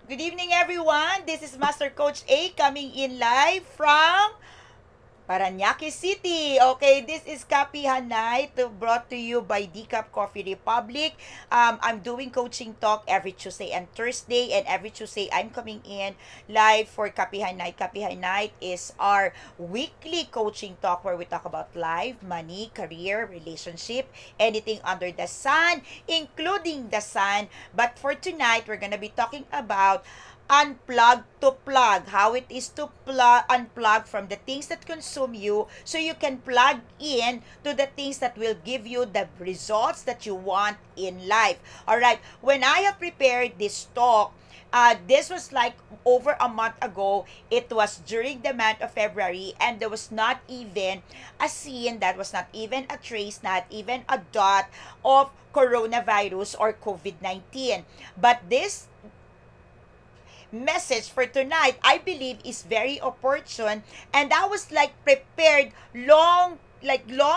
Good evening, everyone. This is Master Coach A coming in live from Paranaque City. Okay, this is Kapehan night brought to you by Decaf Coffee Republic. I'm doing coaching talk every Tuesday and Thursday, and every Tuesday I'm coming in live for Kapehan night. Kapehan night is our weekly coaching talk where we talk about life, money, career, relationship, anything under the sun, including the sun. But for tonight, we're gonna be talking about unplug to plug, how it is to unplug from the things that consume you so you can plug in to the things that will give you the results that you want in life. All right, when I have prepared this talk, this was like over a month ago. It was during the month of February, and there was not even a scene, that was not even a trace, not even a dot of coronavirus or COVID-19. But this message for tonight, I believe, is very opportune, and that was like prepared long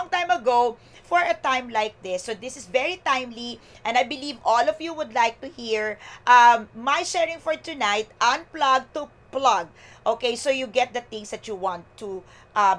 time ago for a time like this. So this is very timely, and I believe all of you would like to hear my sharing for tonight, unplug to plug. Okay, so you get the things that you want to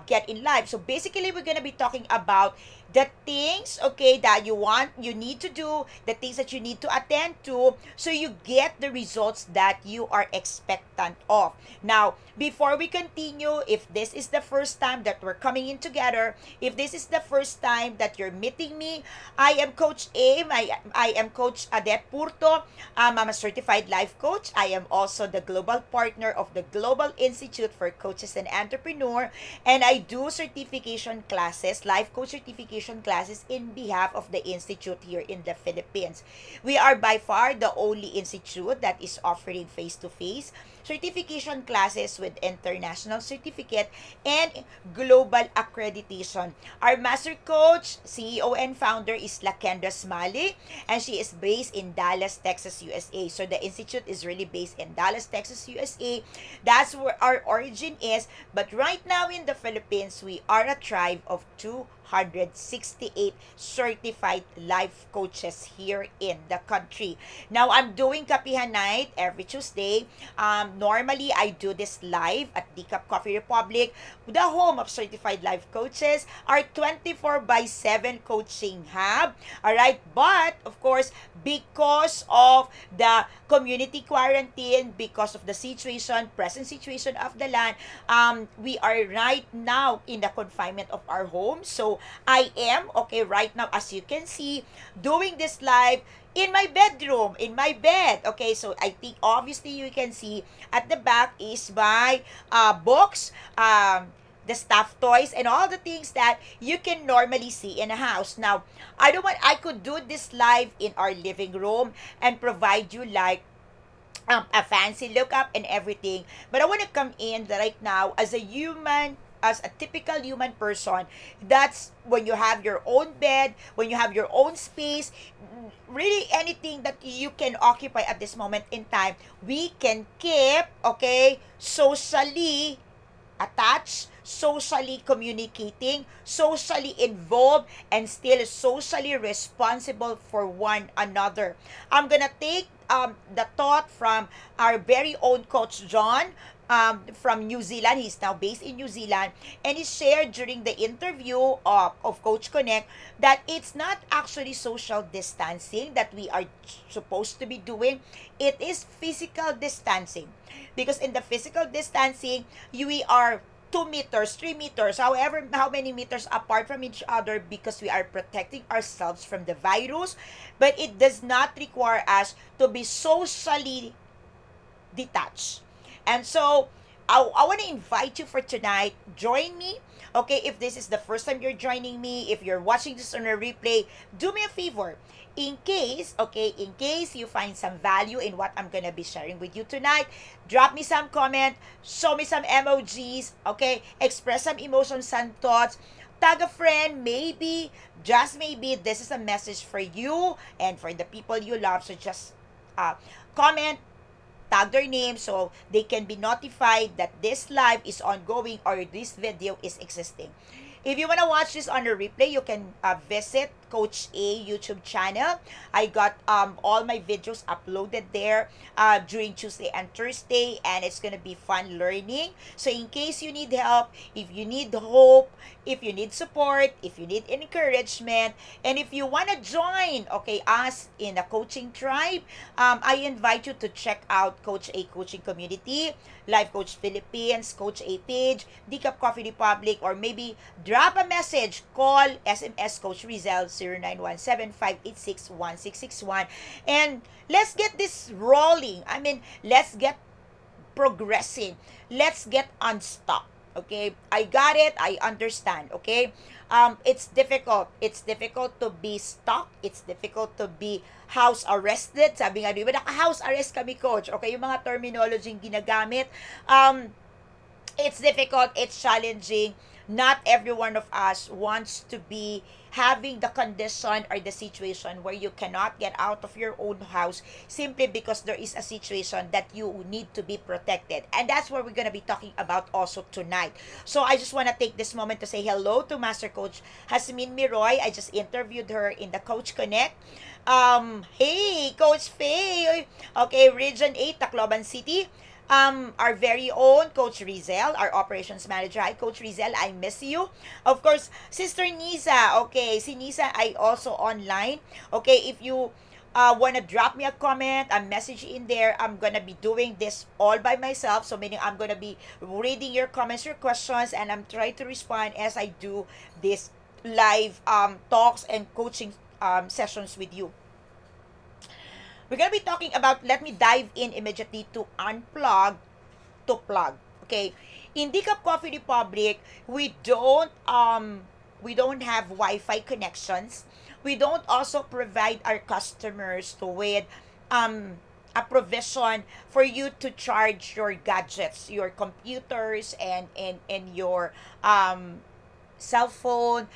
get in life. So basically, we're gonna be talking about the things, okay, that you need to do, the things that you need to attend to, so you get the results that you are expectant of. Now, before we continue, if this is the first time that we're coming in together, if this is the first time that you're meeting me, I am Coach Aim. I am Coach Adet Purto. I'm a certified life coach. I am also the global partner of the Global Institute for Coaches and Entrepreneur, and I do certification classes, life coach certification classes in behalf of the institute here in the Philippines. We are by far the only institute that is offering face-to-face certification classes with international certificate and global accreditation. Our master coach, CEO and founder is Lakendra Smalley, and she is based in Dallas, Texas, USA. So the institute is really based in Dallas, Texas, USA. That's where our origin is. But right now in the Philippines, we are a tribe of 268 certified life coaches here in the country. Now, I'm doing Kapihan Night every Tuesday. Normally, I do this live at Decaf Coffee Republic, the home of certified life coaches, our 24 by 7 coaching hub. Alright, but of course, because of the community quarantine, because of the situation, present situation of the land, we are right now in the confinement of our home. So I am, okay, right now, as you can see, doing this live in my bedroom, in my bed. Okay, so I think obviously you can see at the back is my books, the stuffed toys, and all the things that you can normally see in a house. Now, I could do this live in our living room and provide you like a fancy look up and everything. But I want to come in right now as a human, as a typical human person. That's when you have your own bed, when you have your own space, really anything that you can occupy at this moment in time, we can keep, okay, socially attached, socially communicating, socially involved, and still socially responsible for one another. I'm gonna take the thought from our very own Coach John from New Zealand. He's now based in New Zealand, and he shared during the interview of Coach Connect that it's not actually social distancing that we are supposed to be doing. It is physical distancing, because in the physical distancing, we are 2 meters, 3 meters, however, how many meters apart from each other, because we are protecting ourselves from the virus. But it does not require us to be socially detached. And so, I want to invite you for tonight. Join me. Okay, if this is the first time you're joining me, if you're watching this on a replay, do me a favor. In case, okay, in case you find some value in what I'm gonna be sharing with you tonight, drop me some comment, show me some emojis, okay, express some emotions and thoughts, tag a friend, maybe, just maybe, this is a message for you and for the people you love. So just comment, tag their name so they can be notified that this live is ongoing or this video is existing. If you want to watch this on a replay, you can visit Coach A YouTube channel. I got all my videos uploaded there during Tuesday and Thursday, and it's gonna be fun learning. So in case you need help, if you need hope, if you need support, if you need encouragement, and if you wanna join, okay, us in a coaching tribe, I invite you to check out Coach A Coaching Community, Life Coach Philippines, Coach A page, Decaf Coffee Republic, or maybe drop a message, call SMS Coach Rizel 0917-586-1661, and let's get this rolling. I mean, let's get progressing. Let's get unstuck. Okay? I got it. I understand. Okay? It's difficult. It's difficult to be stuck. It's difficult to be house arrested. Sabi nga, di ba, naka-house arrest kami, coach. Okay? Yung mga terminology yung ginagamit. It's difficult. It's challenging. Not every one of us wants to be having the condition or the situation where you cannot get out of your own house simply because there is a situation that you need to be protected. And that's what we're going to be talking about also tonight. So I just want to take this moment to say hello to Master Coach Hasmin Miroy. I just interviewed her in the Coach Connect. Hey, Coach Faye. Okay, Region 8, Tacloban City. Our very own Coach Rizel, our operations manager. Hi, Coach Rizel, I miss you. Of course, Sister Nisa. Okay, si Nisa ay also online. Okay, if you wanna drop me a comment, a message in there, I'm gonna be doing this all by myself. So meaning I'm gonna be reading your comments, your questions, and I'm trying to respond as I do this live talks and coaching sessions with you. We're gonna be talking about, let me dive in immediately to unplug to plug. Okay, in Decaf Coffee Republic, we don't have Wi-Fi connections. We don't also provide our customers with a provision for you to charge your gadgets, your computers, and your cell phone,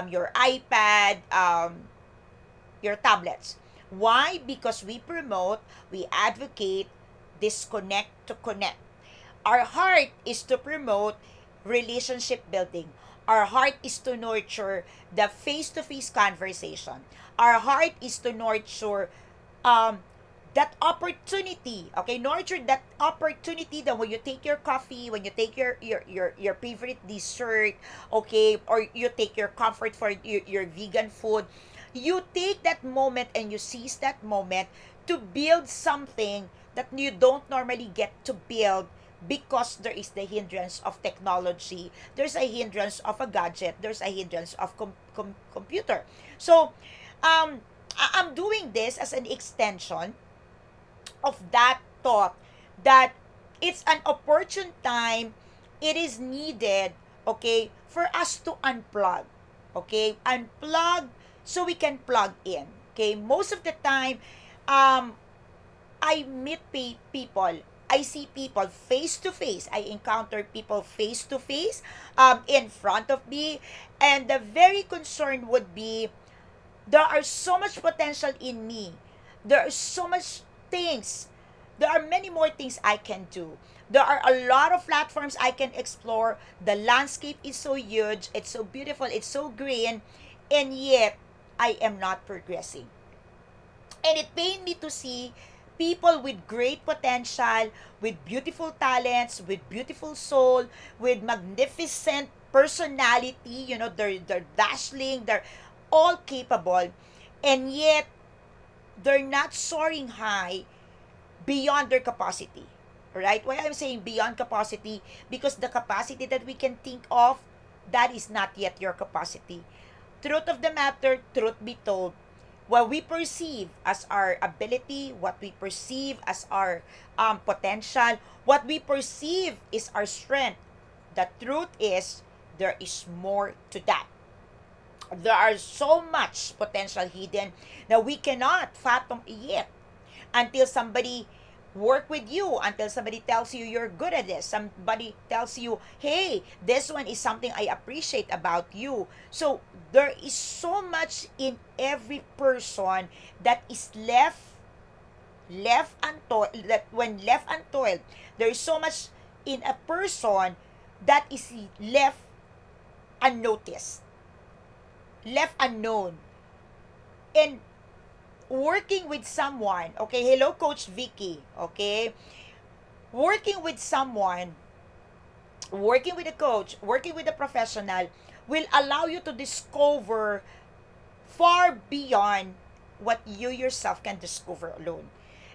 your iPad, your tablets. Why? Because we promote, we advocate, disconnect to connect. Our heart is to promote relationship building. Our heart is to nurture the face-to-face conversation. Our heart is to nurture that opportunity. Okay, nurture that opportunity that when you take your coffee, when you take your favorite dessert, okay, or you take your comfort for your vegan food, you take that moment and you seize that moment to build something that you don't normally get to build because there is the hindrance of technology, there's a hindrance of a gadget, there's a hindrance of computer. So I'm doing this as an extension of that thought that it's an opportune time, it is needed, okay, for us to unplug. Okay, unplug so we can plug in. Okay, most of the time, I meet people. I see people face to face. I encounter people face to face, in front of me, and the very concern would be there are so much potential in me. There are so much things. There are many more things I can do. There are a lot of platforms I can explore. The landscape is so huge. It's so beautiful. It's so green. And yet, I am not progressing. And it pained me to see people with great potential, with beautiful talents, with beautiful soul, with magnificent personality, they're dazzling, they're all capable, and yet they're not soaring high beyond their capacity. Right? Why I'm saying beyond capacity? Because the capacity that we can think of, that is not yet your capacity. Truth of the matter, truth be told, what we perceive as our ability, what we perceive as our potential, what we perceive is our strength, the truth is there is more to that. There are so much potential hidden that we cannot fathom yet until somebody work with you, until somebody tells you you're good at this, somebody tells you, hey, this one is something I appreciate about you. So there is so much in every person that is left untoiled, that when left untoiled, there is so much in a person that is left unnoticed, left unknown. And working with someone, okay, hello Coach Vicky, okay, working with someone, working with a coach, working with a professional will allow you to discover far beyond what you yourself can discover alone.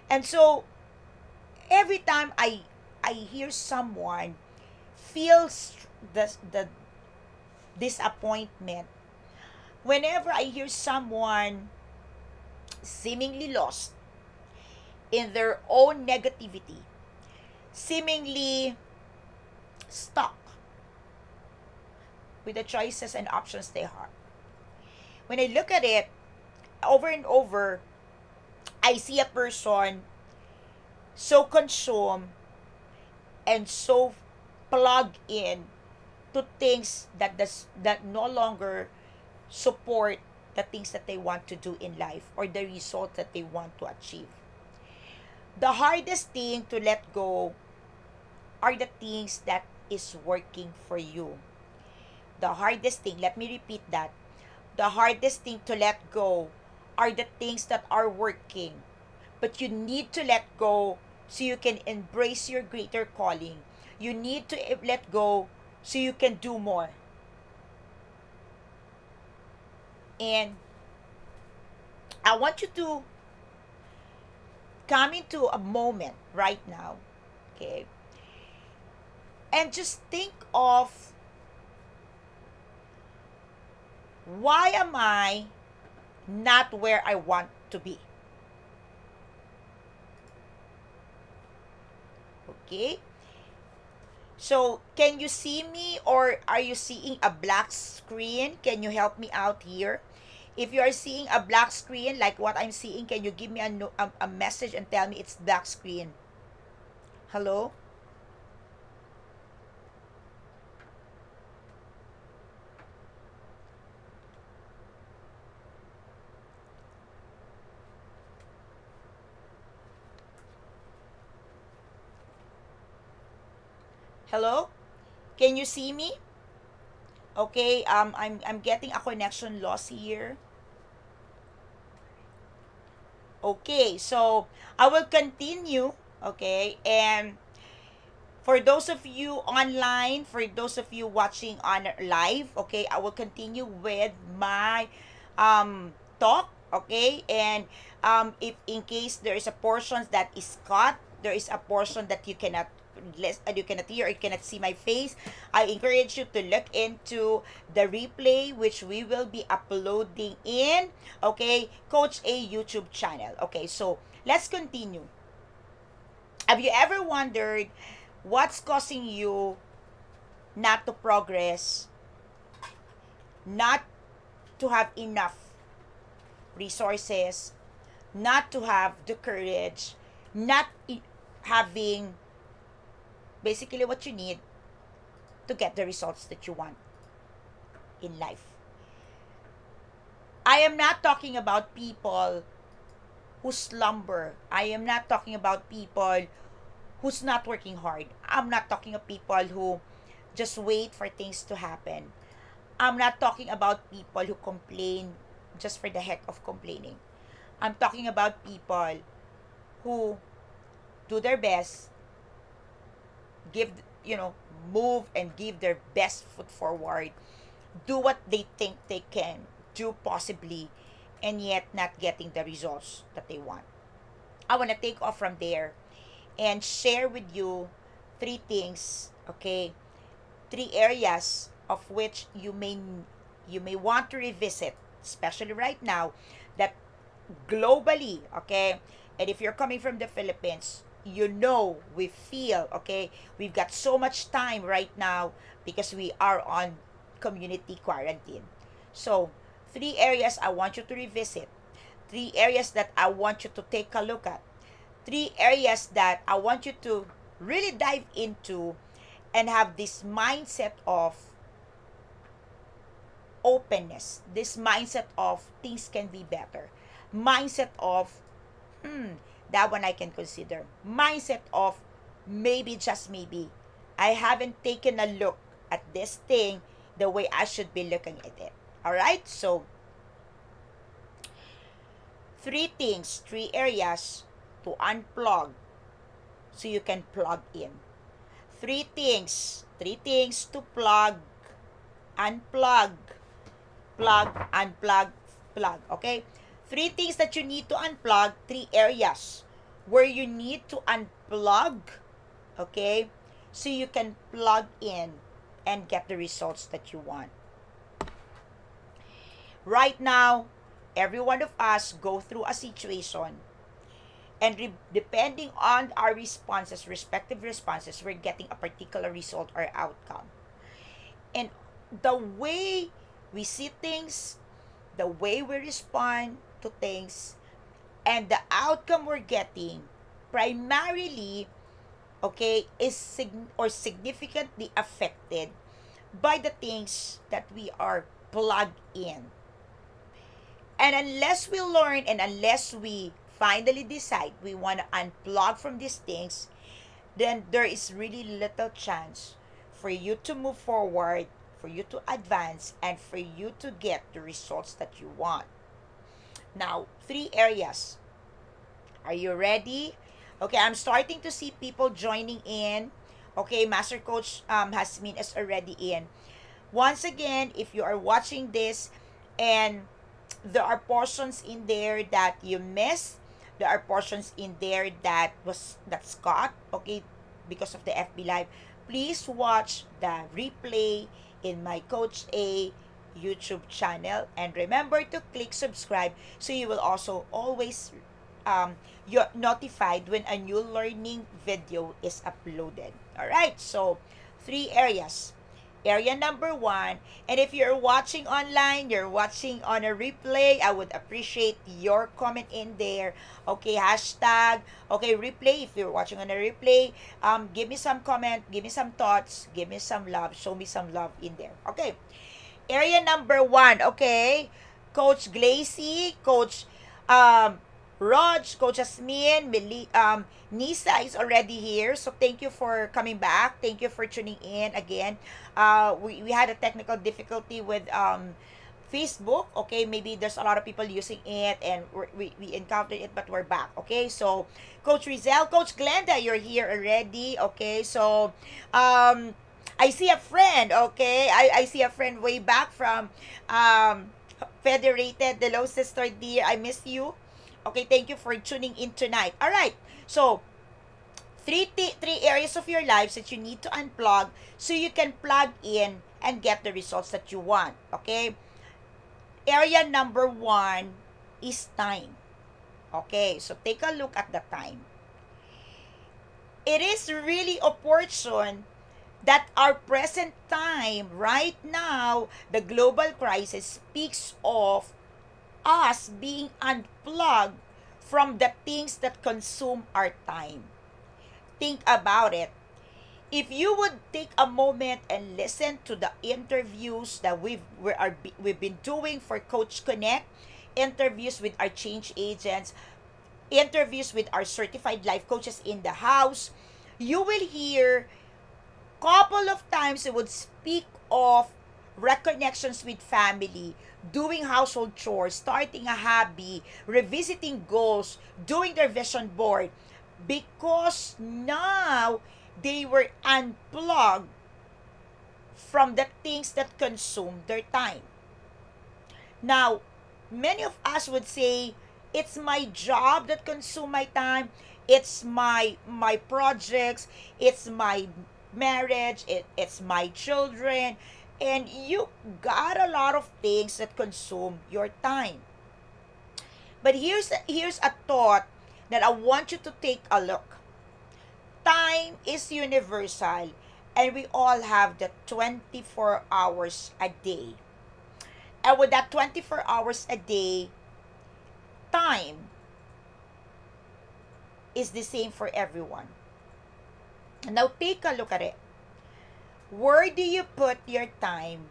And so every time I hear someone feels the disappointment, whenever I hear someone seemingly lost in their own negativity, seemingly stuck with the choices and options they have, when I look at it over and over, I see a person so consumed and so plugged in to things that no longer support the things that they want to do in life or the result that they want to achieve. The hardest thing to let go are the things that is working for you. The hardest thing, let me repeat that. The hardest thing to let go are the things that are working. But you need to let go so you can embrace your greater calling. You need to let go so you can do more. And I want you to come into a moment right now, okay? And just think of, why am I not where I want to be? Okay? So, can you see me or are you seeing a black screen? Can you help me out here? If you are seeing a black screen like what I'm seeing, can you give me a message and tell me it's black screen? Hello? Hello? Can you see me? Okay, I'm getting a connection loss here. Okay, so I will continue, okay? And for those of you online, for those of you watching on live, okay, I will continue with my talk, okay? And if in case there is a portion that is cut, there is a portion that you cannot you cannot hear, or you cannot see my face, I encourage you to look into the replay which we will be uploading in, okay, Coach A YouTube channel. Okay, so let's continue. Have you ever wondered what's causing you not to progress, not to have enough resources, not to have the courage, not having basically what you need to get the results that you want in life? I am not talking about people who slumber. I am not talking about people who's not working hard. I'm not talking of people who just wait for things to happen. I'm not talking about people who complain just for the heck of complaining. I'm talking about people who do their best, give, move and give their best foot forward, do what they think they can do possibly, and yet not getting the results that they want. I want to take off from there and share with you three things, okay? Three areas of which you may want to revisit, especially right now, that globally, okay? And if you're coming from the Philippines, we feel, okay, we've got so much time right now because we are on community quarantine. So, three areas I want you to revisit, three areas that I want you to take a look at, three areas that I want you to really dive into and have this mindset of openness, this mindset of things can be better, mindset of, that one I can consider, mindset of maybe, just maybe, I haven't taken a look at this thing the way I should be looking at it. All right? So, three things, three areas to unplug so you can plug in. Three things to plug, unplug, plug, unplug, plug. Okay? Three things that you need to unplug, three areas where you need to unplug, okay, so you can plug in and get the results that you want. Right now, every one of us go through a situation, and depending on our responses, respective responses, we're getting a particular result or outcome. And the way we see things, the way we respond to things, and the outcome we're getting primarily, okay, is significantly affected by the things that we are plugged in. And unless we learn and unless we finally decide we want to unplug from these things, then there is really little chance for you to move forward, for you to advance, and for you to get the results that you want. Now, three areas. Are you ready? Okay, I'm starting to see people joining in. Okay, Master Coach Hasmin is already in. Once again, if you are watching this and there are portions in there that you missed, there are portions in there that's cut, okay, because of the FB Live, please watch the replay in my Coach A YouTube channel, and remember to click subscribe so you will also always you're notified when a new learning video is uploaded. All right, so three areas. Area number one, and if you're watching online, you're watching on a replay, I would appreciate your comment in there. Okay, hashtag, okay, replay. If you're watching on a replay, give me some comment, give me some thoughts, give me some love, show me some love in there. Okay, area number one, okay, Coach Glacy, Coach Raj, Coach Asmin, Nisa is already here. So thank you for coming back. Thank you for tuning in again. We had a technical difficulty with Facebook. Okay, maybe there's a lot of people using it and we encountered it, but we're back. Okay, so Coach Rizal, Coach Glenda, you're here already. Okay, so I see a friend. Okay, I see a friend way back from Federated. Hello, sister dear. I miss you. Okay, thank you for tuning in tonight. All right. So, three areas of your lives that you need to unplug so you can plug in and get the results that you want. Okay? Area number one is time. Okay, so take a look at the time. It is really opportune that our present time, right now, the global crisis speaks of us being unplugged from the things that consume our time. Think about it. If you would take a moment and listen to the interviews that we've been doing for Coach Connect, interviews with our change agents, interviews with our certified life coaches in the house, you will hear couple of times they would speak of reconnections with family, doing household chores, starting a hobby, revisiting goals, doing their vision board, because now they were unplugged from the things that consume their time. Now, many of us would say, it's my job that consume my time, it's my projects, it's my marriage, it's my children, and you got a lot of things that consume your time. But here's a thought that I want you to take a look. Time is universal, and we all have the 24 hours a day. And with that 24 hours a day, time is the same for everyone. Now take a look at it. Where do you put your time?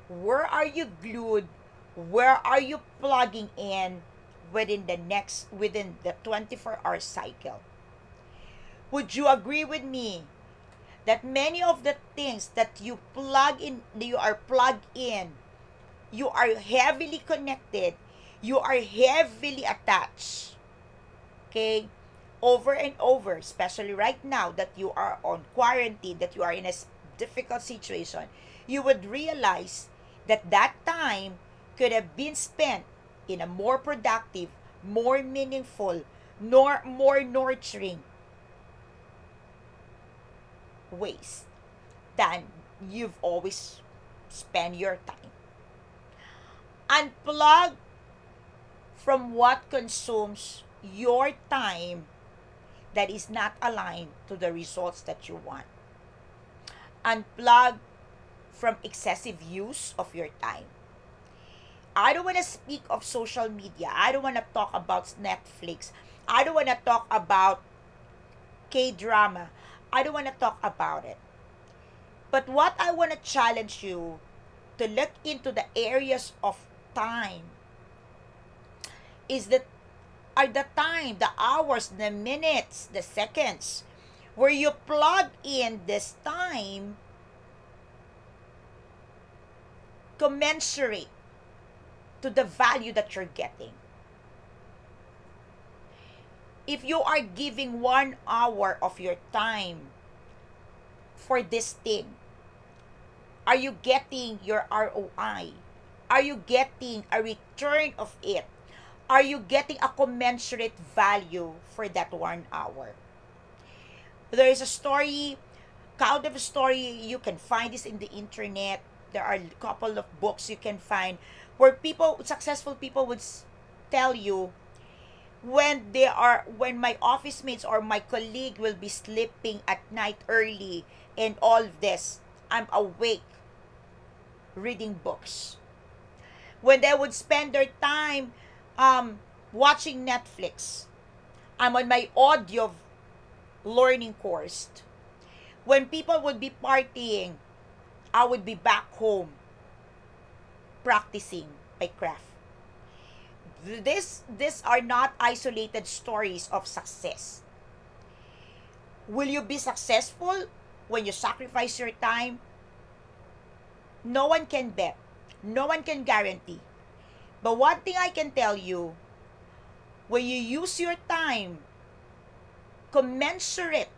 Where are you glued? Where are you plugging in within the 24-hour cycle? Would you agree with me that many of the things that you are plugged in, you are heavily connected, you are heavily attached, okay, over and over, especially right now that you are on quarantine, that you are in a difficult situation, you would realize that that time could have been spent in a more productive, more meaningful, more nurturing ways than you've always spent your time. Unplug from what consumes your time that is not aligned to the results that you want. Unplug from excessive use of your time. I don't want to speak of social media. I don't want to talk about Netflix. I don't want to talk about K drama. I don't want to talk about it. But what I want to challenge you to look into the areas of time is that are the time, the hours, the minutes, the seconds where you plug in this time commensurate to the value that you're getting. If you are giving 1 hour of your time for this thing, are you getting your ROI? Are you getting a return of it? Are you getting a commensurate value for that 1 hour? There is a story, kind of a story, you can find this in the internet. There are a couple of books you can find where people, successful people would tell you, when my office mates or my colleague will be sleeping at night early and all of this, I'm awake reading books. When they would spend their time watching Netflix, I'm on my audio learning course. When people would be partying, I would be back home practicing my craft. These are not isolated stories of success. Will you be successful when you sacrifice your time? No one can bet. No one can guarantee. But one thing I can tell you, when you use your time commensurate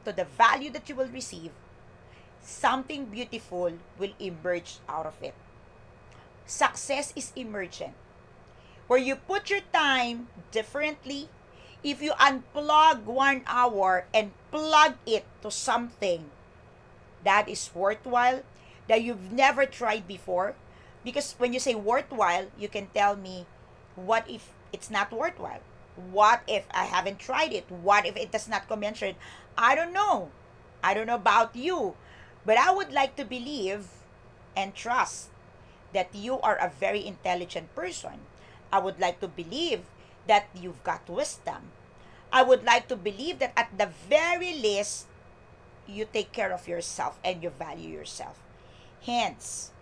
to the value that you will receive, something beautiful will emerge out of it. Success is emergent. Where you put your time differently, if you unplug 1 hour and plug it to something that is worthwhile, that you've never tried before, because when you say worthwhile, you can tell me, what if it's not worthwhile? What if I haven't tried it? What if it does not commensurate? I don't know. I don't know about you, but I would like to believe and trust that you are a very intelligent person. I would like to believe that you've got wisdom. I would like to believe that at the very least, you take care of yourself and you value yourself. Hence,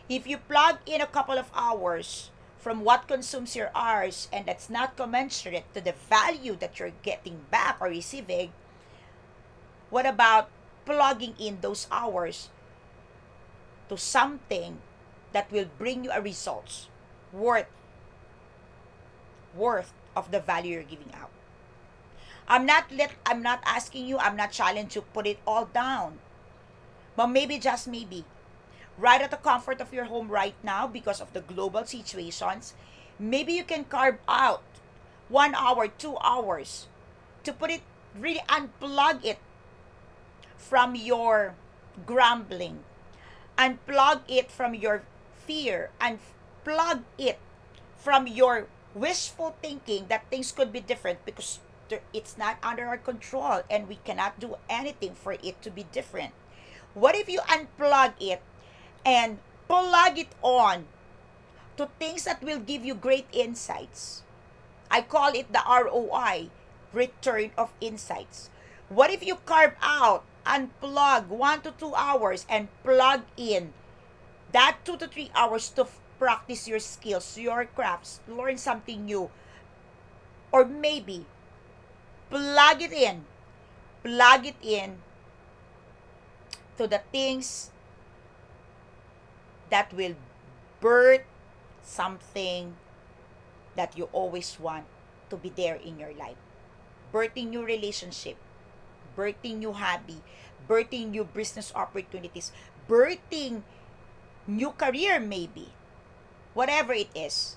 if you plug in a couple of hours from what consumes your hours and that's not commensurate to the value that you're getting back or receiving, what about plugging in those hours to something that will bring you a results worth of the value you're giving out? I'm not asking you, I'm not challenging you to put it all down. But maybe, just maybe, right at the comfort of your home right now, because of the global situations, maybe you can carve out 1 hour, 2 hours to put it, really unplug it from your grumbling, unplug it from your fear, unplug it from your wishful thinking that things could be different, because it's not under our control and we cannot do anything for it to be different. What if you unplug it and plug it on to things that will give you great insights? I call it the ROI, return of insights. What if you carve out, unplug 1 to 2 hours and plug in that 2 to 3 hours to practice your skills, your crafts, learn something new, or maybe plug it in to the things that will birth something that you always want to be there in your life. Birthing new relationship, birthing new hobby, birthing new business opportunities, birthing new career maybe. Whatever it is,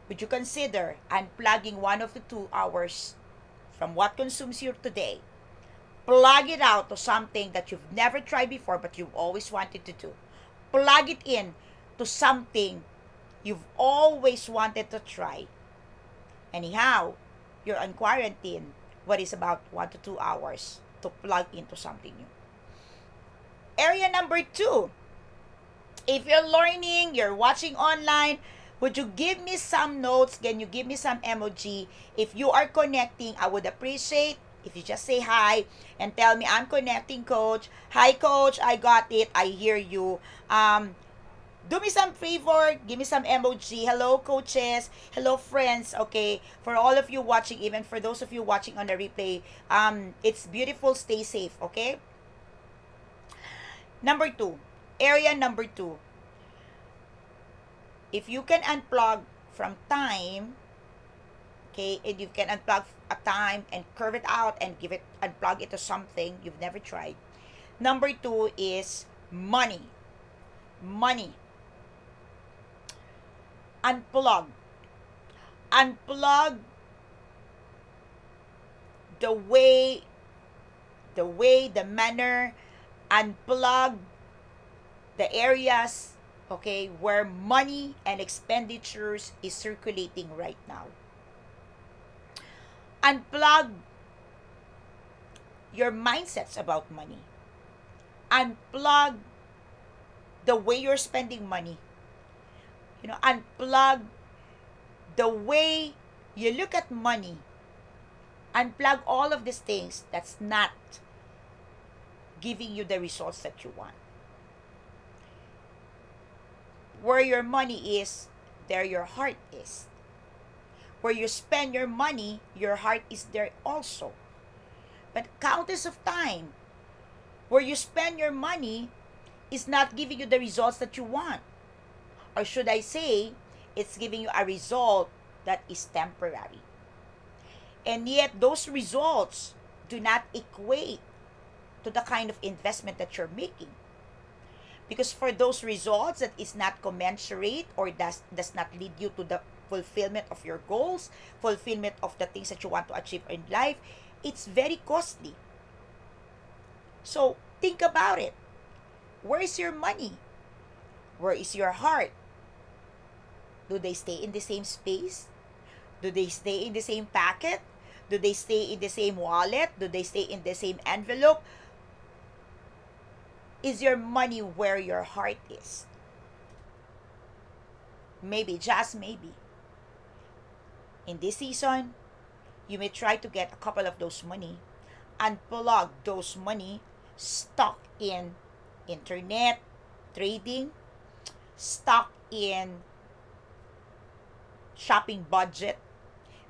would you consider unplugging 1 of the 2 hours from what consumes you today? Plug it out to something that you've never tried before but you've always wanted to do. Plug it in to something you've always wanted to try. Anyhow, you're on quarantine. What is about 1 to 2 hours to plug into something new? Area number 2. If you're learning, you're watching online, would you give me some notes? Can you give me some emoji? If you are connecting, I would appreciate if you just say hi and tell me I'm connecting, coach. Hi, coach. I got it. I hear you. Do me some favor, give me some emoji. Hello, coaches. Hello, friends. Okay, for all of you watching, even for those of you watching on the replay, it's beautiful. Stay safe. Okay. Number 2, area number 2. If you can unplug from time, okay, and you can unplug a time and curve it out and give it unplug it to something you've never tried. Number 2 is money. Money. Unplug. Unplug the manner, unplug the areas, okay, where money and expenditures is circulating right now. Unplug your mindsets about money. Unplug the way you're spending money. Unplug the way you look at money. Unplug all of these things that's not giving you the results that you want. Where your money is, there your heart is. Where you spend your money, your heart is there also. But countless of time, where you spend your money is not giving you the results that you want. Or should I say, it's giving you a result that is temporary. And yet, those results do not equate to the kind of investment that you're making. Because for those results that is not commensurate or does not lead you to the fulfillment of your goals, fulfillment of the things that you want to achieve in life, it's very costly. So, think about it. Where is your money? Where is your heart? Do they stay in the same space? Do they stay in the same packet? Do they stay in the same wallet? Do they stay in the same envelope? Is your money where your heart is? Maybe, just maybe, in this season, you may try to get a couple of those money, unplug those money, stuck in internet trading, stuck in shopping budget.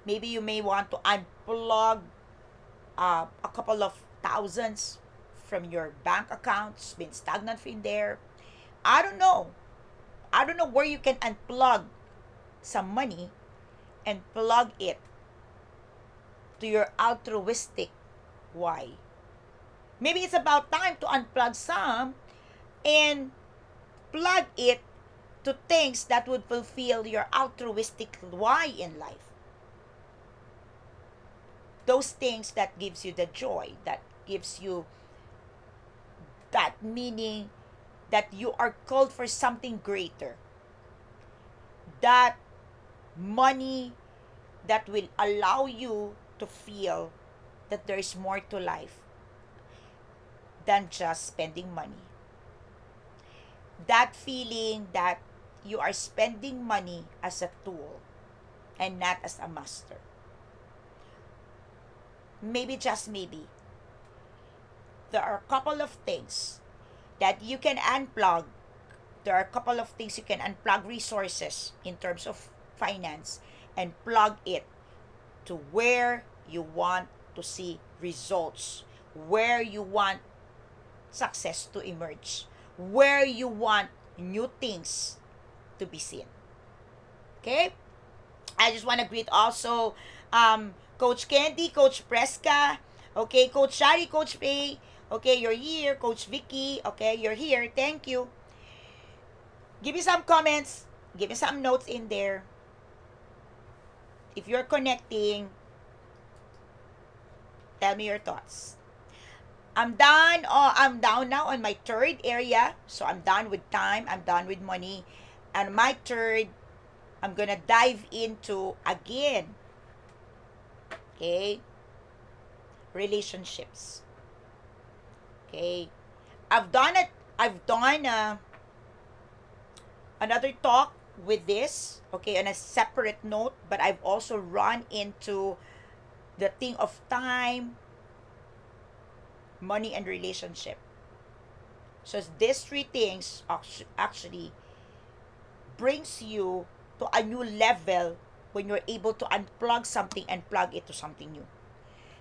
Maybe you may want to unplug a couple of thousands from your bank accounts, been stagnant in there. I don't know. I don't know where you can unplug some money and plug it to your altruistic why. Maybe it's about time to unplug some and plug it to things that would fulfill your altruistic why in life. Those things that gives you the joy, that gives you that meaning that you are called for something greater. That money that will allow you to feel that there is more to life than just spending money. That feeling that you are spending money as a tool and not as a master. Maybe, just maybe, there are a couple of things that you can unplug. There are a couple of things you can unplug resources in terms of finance and plug it to where you want to see results, where you want success to emerge, where you want new things to be seen. Okay? I just want to greet also Coach Candy, Coach Preska, okay, Coach Shari, Coach Pay, okay, you're here, Coach Vicky, okay, you're here, thank you. Give me some comments, give me some notes in there. If you're connecting, tell me your thoughts. I'm done. Oh, I'm down now on my third area. So I'm done with time. I'm done with money. And my third, I'm gonna dive into again. Okay, relationships. Okay, I've done it. I've done another talk with this. Okay, on a separate note, but I've also run into the thing of time, money, and relationship. So these three things actually brings you to a new level when you're able to unplug something and plug it to something new.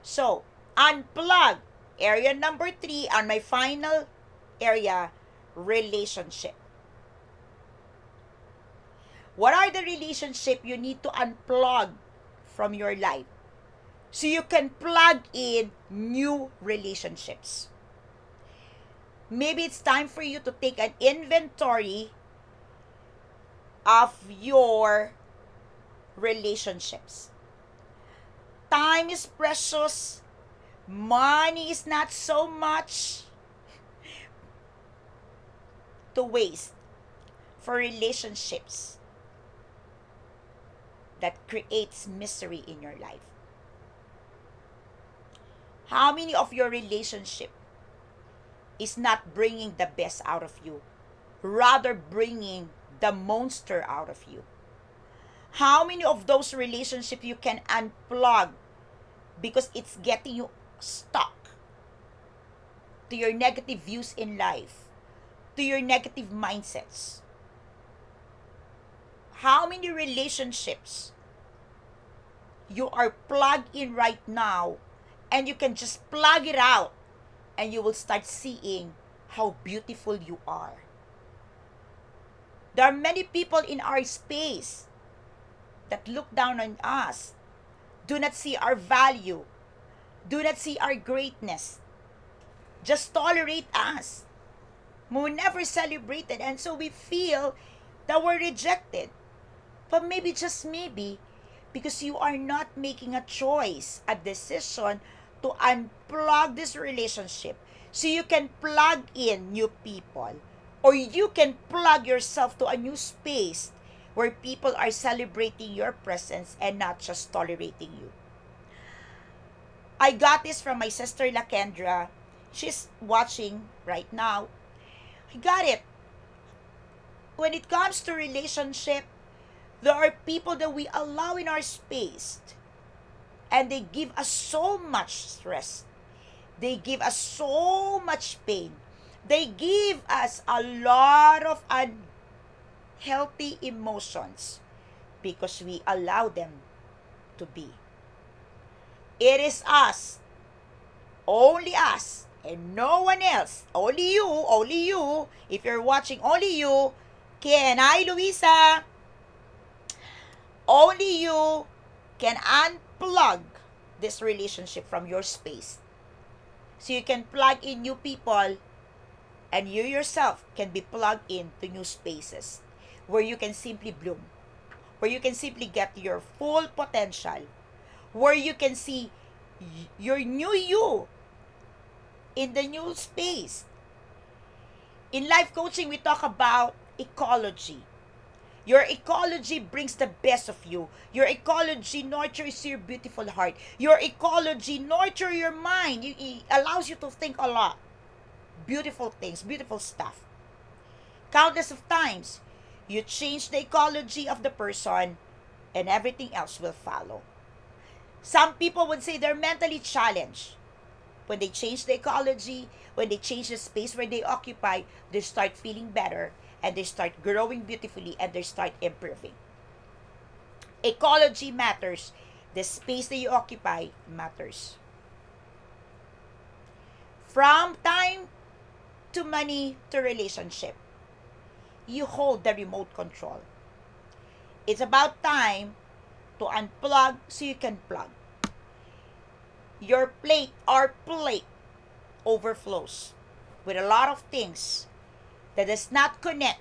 So, unplug. Area number 3 on my final area, relationship. What are the relationship you need to unplug from your life so you can plug in new relationships? Maybe it's time for you to take an inventory of your relationships. Time is precious. Money is not so much to waste for relationships that creates misery in your life. How many of your relationship is not bringing the best out of you, rather bringing the monster out of you? How many of those relationships you can unplug because it's getting you stuck to your negative views in life, to your negative mindsets? How many relationships you are plugged in right now and you can just plug it out and you will start seeing how beautiful you are? There are many people in our space that look down on us, do not see our value, do not see our greatness, just tolerate us. We never celebrated, and so we feel that we're rejected. But maybe, just maybe, because you are not making a choice, a decision to unplug this relationship so you can plug in new people, or you can plug yourself to a new space where people are celebrating your presence and not just tolerating you. I got this from my sister Lakendra. She's watching right now. I got it. When it comes to relationship, there are people that we allow in our space and they give us so much stress. They give us so much pain. They give us a lot of unhealthy emotions because we allow them to be. It is us, only us, and no one else. Only you. If you're watching, only you. Can I, Luisa? Only you can unplug this relationship from your space. So you can plug in new people and you yourself can be plugged into new spaces where you can simply bloom, where you can simply get your full potential, where you can see your new you in the new space. In life coaching, we talk about ecology. Your ecology brings the best of you. Your ecology nurtures your beautiful heart. Your ecology nurtures your mind. It allows you to think a lot. Beautiful things, beautiful stuff. Countless of times, you change the ecology of the person and everything else will follow. Some people would say they're mentally challenged. When they change the ecology, when they change the space where they occupy, they start feeling better and they start growing beautifully and they start improving. Ecology matters. The space that you occupy matters. From time to money to relationship. you hold the remote control. It's about time to unplug so you can plug. Your plate, our plate, overflows with a lot of things that does not connect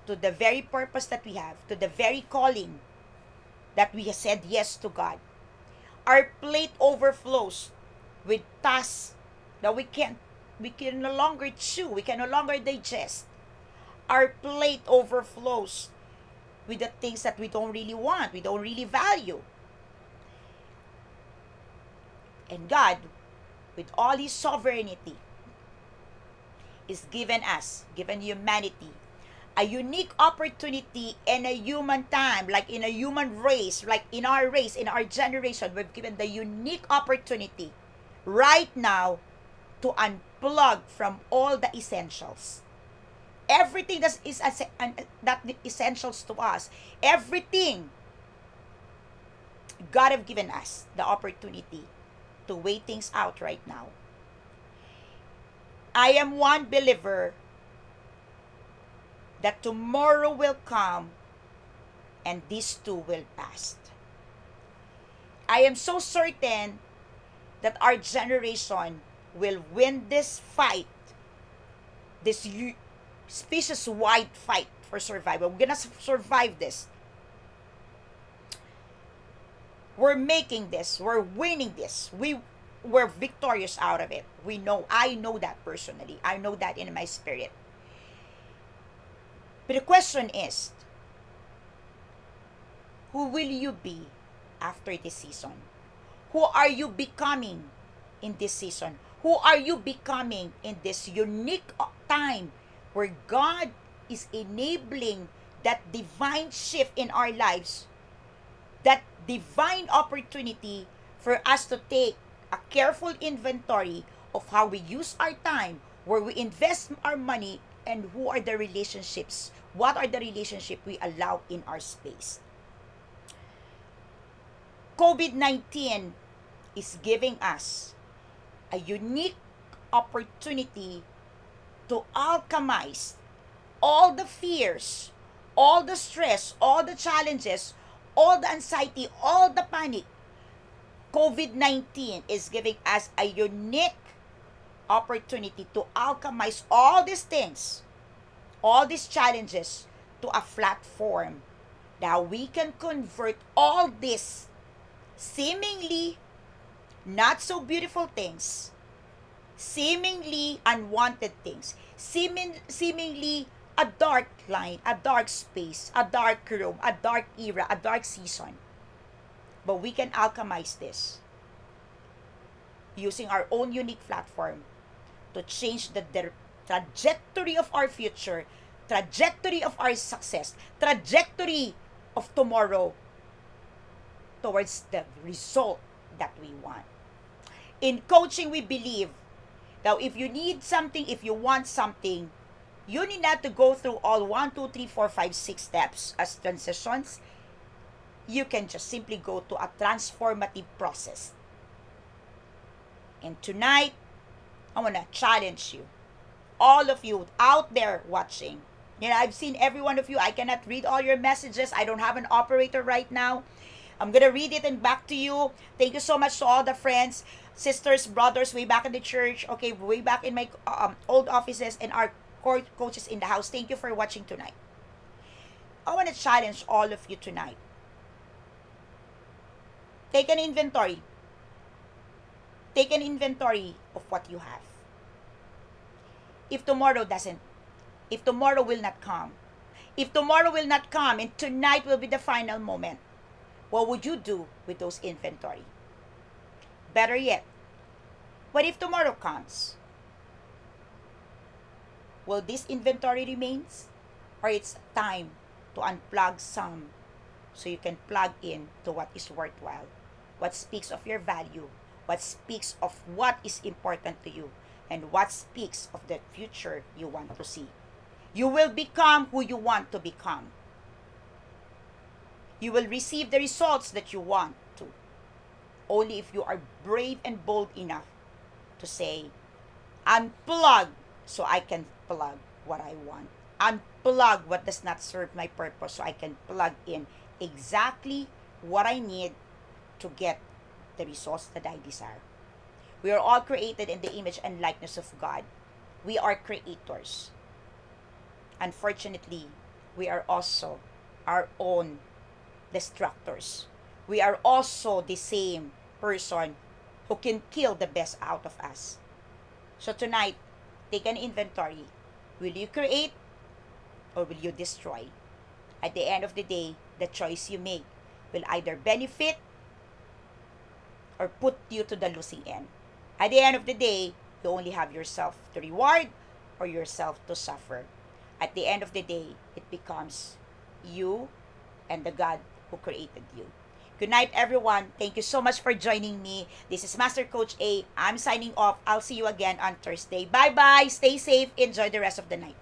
to the very purpose that we have, to the very calling that we have said yes to God. Our plate overflows with tasks that we can no longer chew, we can no longer digest. Our plate overflows with the things that we don't really want, we don't really value. And God, with all His sovereignty, is given us, given humanity, a unique opportunity in a human time, like in a human race, like in our race, in our generation, we've given the unique opportunity right now to unplug from all the essentials. Everything that is essentials to us, everything, God have given us the opportunity to weigh things out right now. I am one believer that tomorrow will come and this too will pass. I am so certain that our generation will win this fight, this species-wide fight for survival. We're gonna survive this. We're making this. We're winning this. We're victorious out of it. We know. I know that personally. I know that in my spirit. But the question is, who will you be after this season? Who are you becoming in this season? Who are you becoming in this unique time where God is enabling that divine shift in our lives, that divine opportunity for us to take a careful inventory of how we use our time, where we invest our money, and who are the relationships, what are the relationships we allow in our space. COVID-19 is giving us a unique opportunity to alchemize all the fears, all the stress, all the challenges, all the anxiety, all the panic. COVID-19 is giving us a unique opportunity to alchemize all these things, all these challenges to a platform that we can convert all these seemingly not so beautiful things, seemingly unwanted things, seemingly a dark line, a dark space, a dark room, a dark era, a dark season. But we can alchemize this using our own unique platform to change the trajectory of our future, trajectory of our success, trajectory of tomorrow towards the result that we want. In coaching, we believe that if you need something, if you want something, you need not to go through all 1, 2, 3, 4, 5, 6 steps as transitions. You can just simply go to a transformative process. And tonight, I want to challenge you, all of you out there watching. You know, I've seen every one of you. I cannot read all your messages. I don't have an operator right now. I'm going to read it and back to you. Thank you so much to all the friends, sisters, brothers, way back in the church, okay, way back in my old offices, and our coaches in the house. Thank you for watching tonight. I want to challenge all of you tonight. Take an inventory. Take an inventory of what you have. If tomorrow will not come, and tonight will be the final moment, what would you do with those inventory? Better yet, what if tomorrow comes? Will this inventory remains? Or it's time to unplug some so you can plug in to what is worthwhile, what speaks of your value, what speaks of what is important to you, and what speaks of the future you want to see. You will become who you want to become. You will receive the results that you want to, only if you are brave and bold enough to say, unplug so I can plug what I want. unplug what does not serve my purpose so I can plug in exactly what I need to get the results that I desire. We are all created in the image and likeness of God. We are creators. Unfortunately, we are also our own destructors. We are also the same person who can kill the best out of us. So tonight, take an inventory. Will you create or will you destroy? At the end of the day, the choice you make will either benefit or put you to the losing end. At the end of the day, you only have yourself to reward or yourself to suffer. At the end of the day, it becomes you and the God who created you. Good night, everyone. Thank you so much for joining me. This is Master Coach A. I'm signing off. I'll see you again on Thursday. Bye-bye. Stay safe. Enjoy the rest of the night.